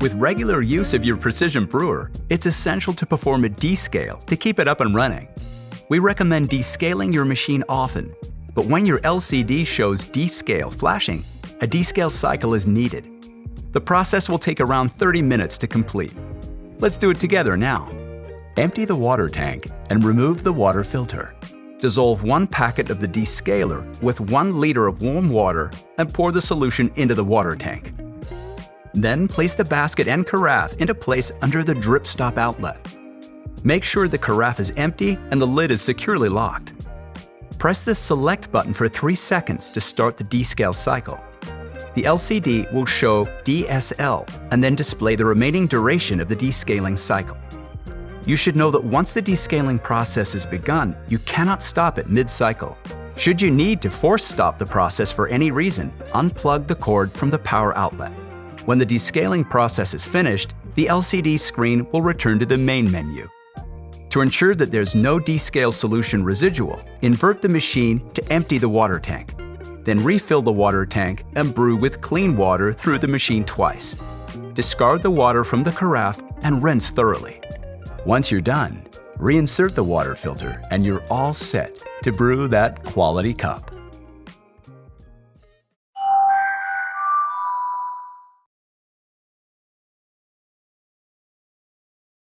With regular use of your Precision Brewer, it's essential to perform a descale to keep it up and running. We recommend descaling your machine often, but when your LCD shows descale flashing, a descale cycle is needed. The process will take around 30 minutes to complete. Let's do it together now. Empty the water tank and remove the water filter. Dissolve 1 packet of the descaler with 1 liter of warm water and pour the solution into the water tank. Then place the basket and carafe into place under the drip stop outlet. Make sure the carafe is empty and the lid is securely locked. Press the select button for 3 seconds to start the descale cycle. The LCD will show DSL and then display the remaining duration of the descaling cycle. You should know that once the descaling process is begun, you cannot stop it mid-cycle. Should you need to force stop the process for any reason, unplug the cord from the power outlet. When the descaling process is finished, the LCD screen will return to the main menu. To ensure that there's no descale solution residual, invert the machine to empty the water tank. Then refill the water tank and brew with clean water through the machine twice. Discard the water from the carafe and rinse thoroughly. Once you're done, reinsert the water filter and you're all set to brew that quality cup.